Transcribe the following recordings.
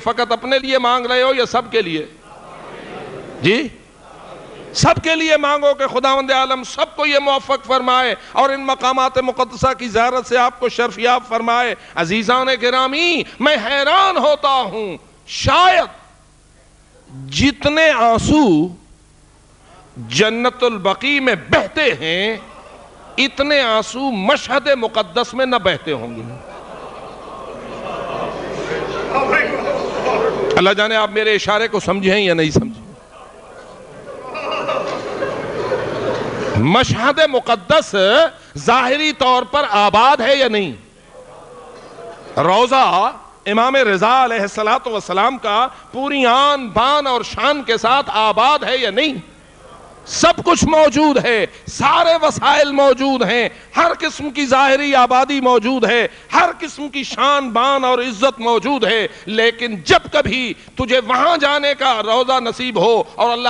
فقط اپنے لیے مانگ رہے ہو یا سب کے لیے؟ جی سب کے لیے مانگو کہ خداوند عالم سب کو یہ موفق فرمائے اور ان مقامات مقدسہ کی زیارت سے آپ کو شرفیاب فرمائے۔ عزیزان گرامی، میں حیران ہوتا ہوں، شاید جتنے آنسو جنت البقیع میں بہتے ہیں اتنے آنسو مشہد مقدس میں نہ بہتے ہوں گے۔ اللہ جانے آپ میرے اشارے کو سمجھیں یا نہیں سمجھیں۔ مشہد مقدس ظاہری طور پر آباد ہے یا نہیں؟ روضہ امام رضا علیہ السلام کا پوری آن بان اور شان کے ساتھ آباد ہے یا نہیں؟ سب کچھ موجود ہے، سارے وسائل موجود ہیں، ہر قسم کی ظاہری آبادی موجود ہے، ہر قسم کی شان بان اور عزت موجود ہے، لیکن جب کبھی تجھے وہاں جانے کا روضہ نصیب ہو، اور اللہ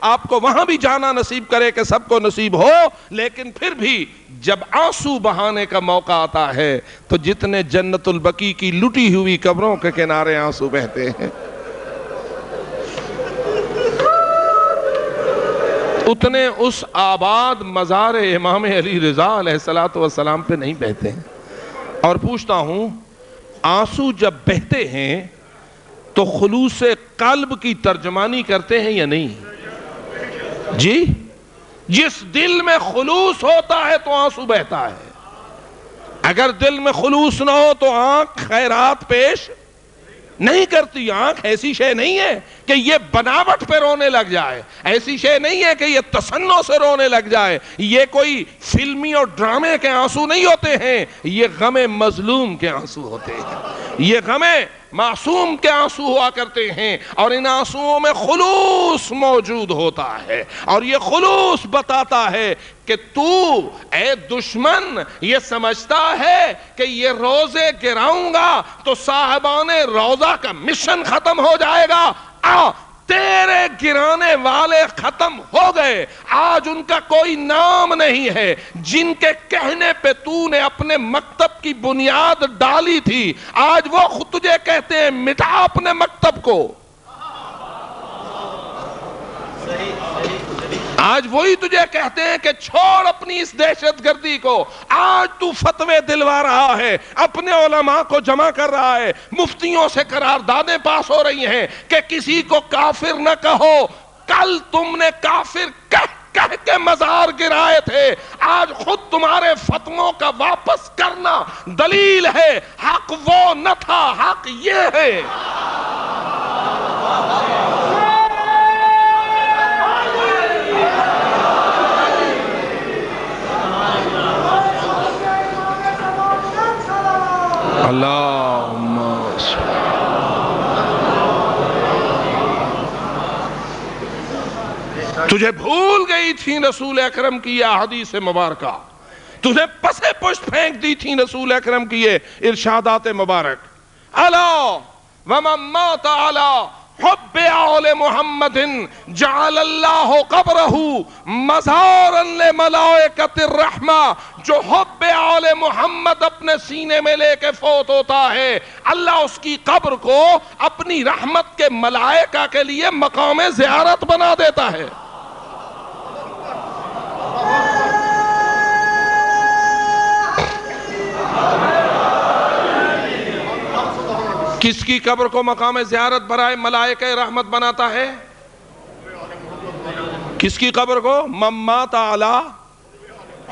آپ کو وہاں بھی جانا نصیب کرے کہ سب کو نصیب ہو، لیکن پھر بھی جب آنسو بہانے کا موقع آتا ہے تو جتنے جنت البقیع کی لٹی ہوئی قبروں کے کنارے آنسو بہتے ہیں اتنے اس آباد مزار امام علی رضا علیہ السلام پہ نہیں بہتے ہیں۔ اور پوچھتا ہوں، آنسو جب بہتے ہیں تو خلوص قلب کی ترجمانی کرتے ہیں یا نہیں؟ جی جس دل میں خلوص ہوتا ہے تو آنسو بہتا ہے، اگر دل میں خلوص نہ ہو تو آنکھ خیرات پیش نہیں کرتی۔ آنکھ ایسی شے نہیں ہے کہ یہ بناوٹ پہ رونے لگ جائے، ایسی شے نہیں ہے کہ یہ تصنع سے رونے لگ جائے، یہ کوئی فلمی اور ڈرامے کے آنسو نہیں ہوتے ہیں، یہ غم مظلوم کے آنسو ہوتے ہیں، یہ غم معصوم کے آنسو ہوا کرتے ہیں، اور ان آنسوؤں میں خلوص موجود ہوتا ہے، اور یہ خلوص بتاتا ہے کہ تو اے دشمن یہ سمجھتا ہے کہ یہ روزے گراؤں گا تو صاحبان روزہ کا مشن ختم ہو جائے گا۔ تیرے گرانے والے ختم ہو گئے، آج ان کا کوئی نام نہیں ہے، جن کے کہنے پہ تو نے اپنے مکتب کی بنیاد ڈالی تھی، آج وہ خود تجھے کہتے ہیں مٹا اپنے مکتب کو۔ آج وہی تجھے کہتے ہیں کہ چھوڑ اپنی اس دہشت گردی کو۔ آج تو فتوے دلوا رہا ہے، اپنے علماء کو جمع کر رہا ہے، مفتیوں سے قراردادیں پاس ہو رہی ہیں کہ کسی کو کافر نہ کہو۔ کل تم نے کافر کہہ کے مزار گرائے تھے، آج خود تمہارے فتووں کا واپس کرنا دلیل ہے حق وہ نہ تھا، حق یہ ہے۔ اللہم تجھے بھول گئی تھی رسول اکرم کی یہ حدیث مبارکہ، تجھے پسے پشت پھینک دی تھی رسول اکرم کی یہ ارشادات مبارک۔ الا ومن مات علی حب آل محمد جعل اللہ قبرہ مزارا لملائکۃ الرحمہ، جو حب آل محمد اپنے سینے میں لے کے فوت ہوتا ہے، اللہ اس کی قبر کو اپنی رحمت کے ملائکہ کے لیے مقام زیارت بنا دیتا ہے۔ کس کی قبر کو مقام زیارت برائے ملائکہ رحمت بناتا ہے؟ کس کی قبر کو؟ من مات علی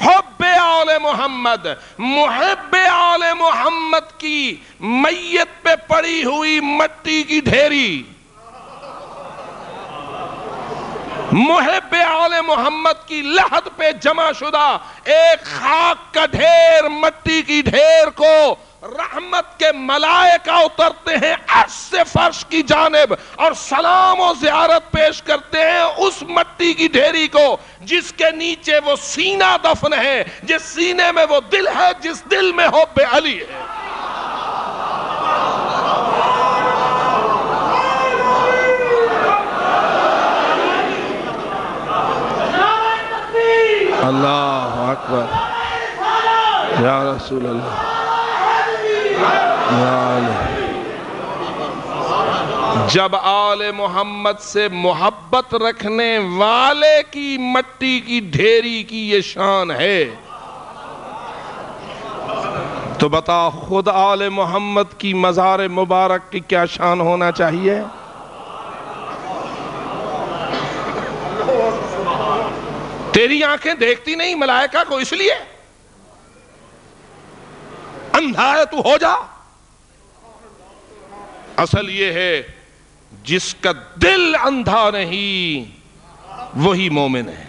حب آل محمد، محب آل محمد کی میت پہ پڑی ہوئی مٹی کی ڈھیری، محب آل محمد کی لحد پہ جمع شدہ ایک خاک کا ڈھیر، مٹی کی ڈھیر کو رحمت کے ملائکہ اترتے ہیں عرش سے فرش کی جانب اور سلام و زیارت پیش کرتے ہیں اس مٹی کی ڈھیری کو جس کے نیچے وہ سینہ دفن ہے، جس سینے میں وہ دل ہے، جس دل میں حب علی ہے۔ اللہ اکبر، یا رسول اللہ، یا علی۔ جب آل محمد سے محبت رکھنے والے کی مٹی کی ڈھیری کی یہ شان ہے تو بتا خود آل محمد کی مزار مبارک کی کیا شان ہونا چاہیے؟ تیری آنکھیں دیکھتی نہیں ملائکہ کو اس لیے اندھا ہے تو ہو جا. اصل یہ ہے جس کا دل اندھا نہیں وہی مومن ہے.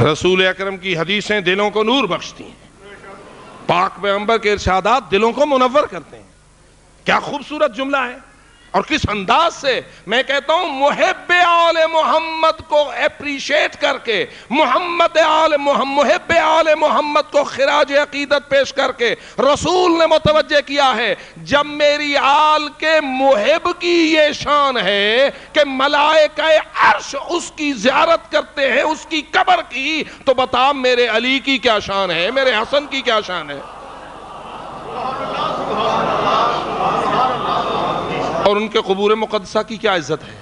رسول اکرم کی حدیثیں دلوں کو نور بخشتی ہیں. پاک پیغمبر کے ارشادات دلوں کو منور کرتے ہیں. کیا خوبصورت جملہ ہے اور کس انداز سے میں کہتا ہوں محب آل محمد کو اپریشیٹ کر کے محب آل محمد کو خراج عقیدت پیش کر کے رسول نے متوجہ کیا ہے جب میری آل کے محب کی یہ شان ہے کہ ملائکہ عرش اس کی زیارت کرتے ہیں اس کی قبر کی تو بتا میرے علی کی کیا شان ہے میرے حسن کی کیا شان ہے اور ان کے قبور مقدسہ کی کیا عزت ہے.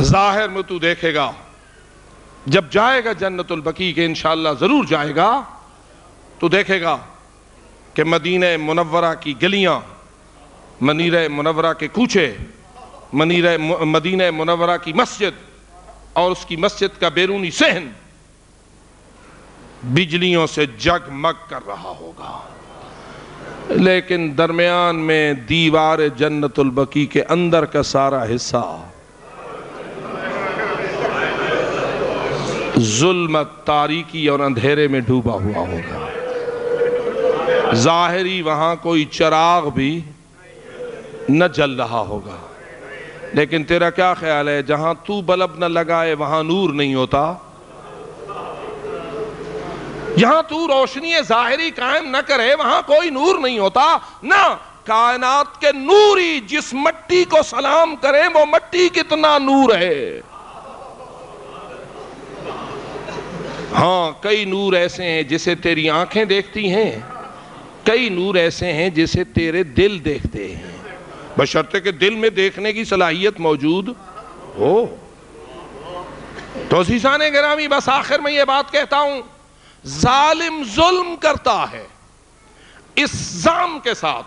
ظاہر میں تو دیکھے گا جب جائے گا جنت البقیع کے انشاءاللہ ضرور جائے گا تو دیکھے گا کہ مدینہ منورہ کی گلیاں مدینہ منورہ کے کوچے مدینہ منورہ کی مسجد اور اس کی مسجد کا بیرونی صحن بجلیوں سے جگمگ کر رہا ہوگا لیکن درمیان میں دیوار جنت البقیع کے اندر کا سارا حصہ ظلمت تاریکی اور اندھیرے میں ڈوبا ہوا ہوگا. ظاہری وہاں کوئی چراغ بھی نہ جل رہا ہوگا لیکن تیرا کیا خیال ہے جہاں تو بلب نہ لگائے وہاں نور نہیں ہوتا؟ جہاں تو روشنی ظاہری قائم نہ کرے وہاں کوئی نور نہیں ہوتا نہ کائنات کے نوری جس مٹی کو سلام کرے وہ مٹی کتنا نور ہے. ہاں کئی نور ایسے ہیں جسے تیری آنکھیں دیکھتی ہیں کئی نور ایسے ہیں جسے تیرے دل دیکھتے ہیں بشرطے کہ دل میں دیکھنے کی صلاحیت موجود ہو. تو عزیزان گرامی بس آخر میں یہ بات کہتا ہوں ظالم ظلم کرتا ہے اس ظام کے ساتھ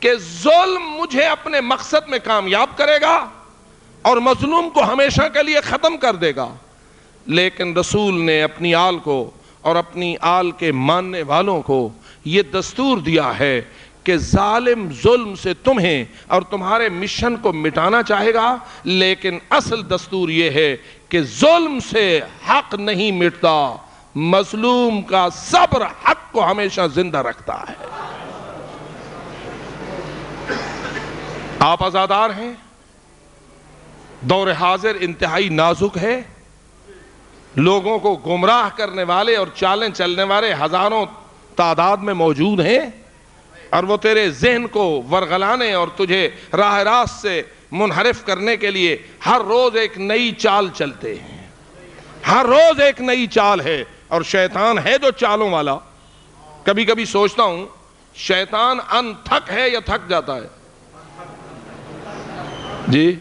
کہ ظلم مجھے اپنے مقصد میں کامیاب کرے گا اور مظلوم کو ہمیشہ کے لیے ختم کر دے گا لیکن رسول نے اپنی آل کو اور اپنی آل کے ماننے والوں کو یہ دستور دیا ہے کہ ظالم ظلم سے تمہیں اور تمہارے مشن کو مٹانا چاہے گا لیکن اصل دستور یہ ہے کہ ظلم سے حق نہیں مٹتا مظلوم کا صبر حق کو ہمیشہ زندہ رکھتا ہے. آپ آزادار ہیں دور حاضر انتہائی نازک ہے لوگوں کو گمراہ کرنے والے اور چالیں چلنے والے ہزاروں تعداد میں موجود ہیں اور وہ تیرے ذہن کو ورغلانے اور تجھے راہ راست سے منحرف کرنے کے لیے ہر روز ایک نئی چال چلتے ہیں ہر روز ایک نئی چال ہے اور شیطان ہے جو چالوں والا. کبھی کبھی سوچتا ہوں شیطان ان تھک ہے یا تھک جاتا ہے جی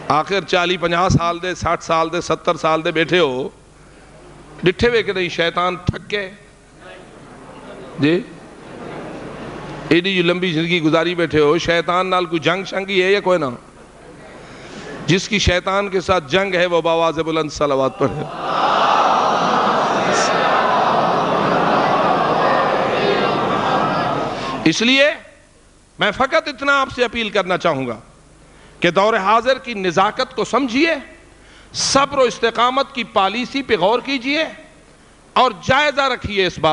آخر 40-50 سال دے 60 سال دے 70 سال دے بیٹھے ہو ڈٹھے ہوئے کہ نہیں شیطان تھک کے جی ایڈی جو لمبی زندگی گزاری بیٹھے ہو شیطان نال کوئی جنگ شنگی ہے یا کوئی نہ جس کی شیطان کے ساتھ جنگ ہے وہ باواز بلند صلوات پڑھے. اس لیے میں فقط اتنا آپ سے اپیل کرنا چاہوں گا کہ دور حاضر کی نزاکت کو سمجھیے صبر و استقامت کی پالیسی پہ غور کیجئے اور جائزہ رکھیے اس بات